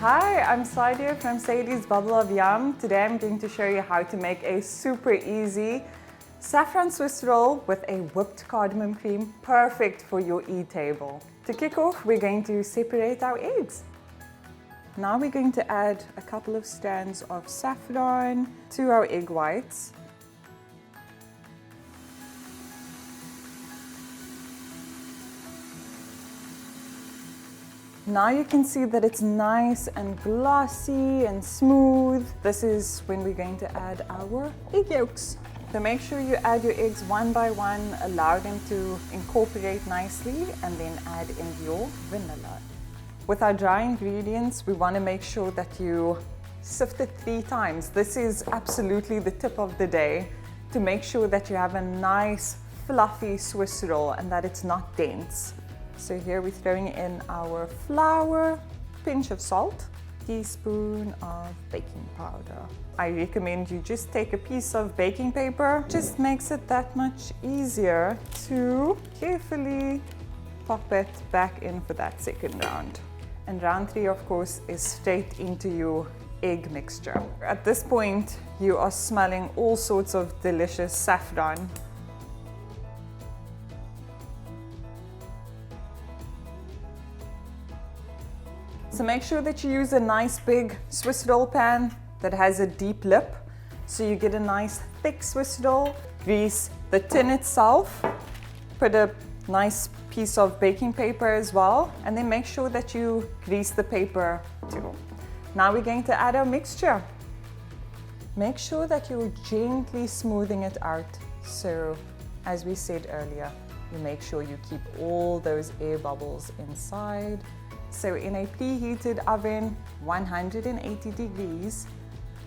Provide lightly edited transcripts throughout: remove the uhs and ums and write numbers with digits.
Hi, I'm Sadia from Sadie's Bubble of Yum. Today I'm going to show you how to make a super easy saffron Swiss roll with a whipped cardamom cream, perfect for your e-table. To kick off, we're going to separate our eggs. Now we're going to add a couple of strands of saffron to our egg whites. Now you can see that it's nice and glossy and smooth. This is when we're going to add our egg yolks. So make sure you add your eggs one by one, allow them to incorporate nicely, and then add in your vanilla. With our dry ingredients, we want to make sure that you sift it 3 times. This is absolutely the tip of the day to make sure that you have a nice fluffy Swiss roll and that it's not dense. So here we're throwing in our flour, pinch of salt, teaspoon of baking powder. I recommend you just take a piece of baking paper. Just makes it that much easier to carefully pop it back in for that second round. And round 3, of course, is straight into your egg mixture. At this point, you are smelling all sorts of delicious saffron. So make sure that you use a nice big Swiss roll pan that has a deep lip, so you get a nice thick Swiss roll. Grease the tin itself, put a nice piece of baking paper as well, and then make sure that you grease the paper too. Now we're going to add our mixture. Make sure that you're gently smoothing it out. So as we said earlier, you make sure you keep all those air bubbles inside. So in a preheated oven, 180 degrees,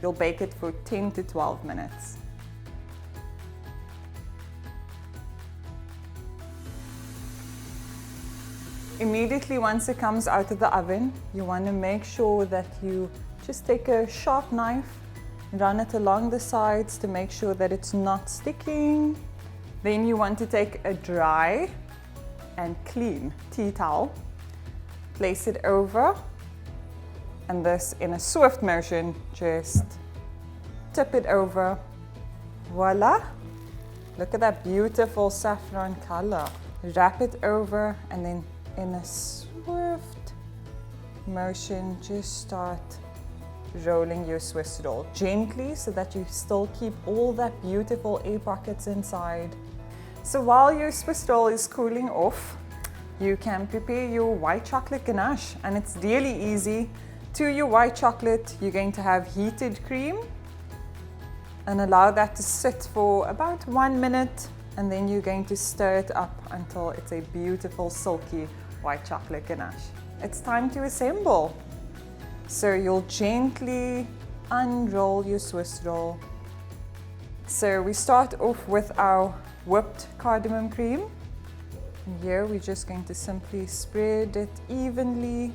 you'll bake it for 10 to 12 minutes. Immediately once it comes out of the oven, you want to make sure that you just take a sharp knife, run it along the sides to make sure that it's not sticking. Then you want to take a dry and clean tea towel, place it over, and this in a swift motion, just tip it over. Voila! Look at that beautiful saffron color. Wrap it over, and then in a swift motion, just start rolling your Swiss roll gently so that you still keep all that beautiful air pockets inside. So while your Swiss roll is cooling off, you can prepare your white chocolate ganache, and it's really easy. To your white chocolate, you're going to have heated cream and allow that to sit for about 1 minute, and then you're going to stir it up until it's a beautiful silky white chocolate ganache. It's time to assemble. So you'll gently unroll your Swiss roll. So we start off with our whipped cardamom cream. And here we're just going to simply spread it evenly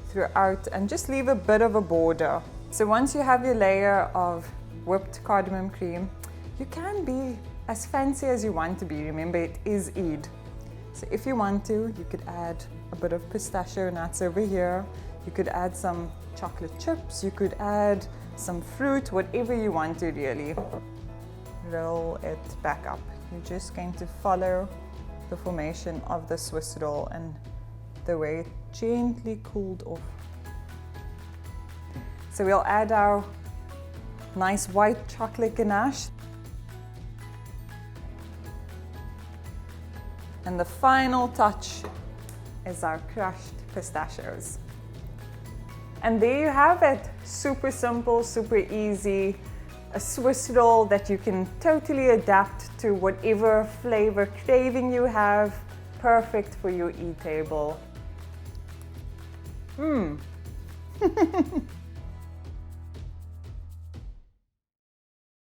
throughout and just leave a bit of a border. So once you have your layer of whipped cardamom cream, you can be as fancy as you want to be. Remember, it is Eid. So if you want to, you could add a bit of pistachio nuts over here. You could add some chocolate chips. You could add some fruit, whatever you want to really. Roll it back up. You're just going to follow the formation of the Swiss roll and the way it gently cooled off. So we'll add our nice white chocolate ganache. And the final touch is our crushed pistachios. And there you have it. Super simple, super easy. A Swiss roll that you can totally adapt to whatever flavor craving you have. Perfect for your e-table.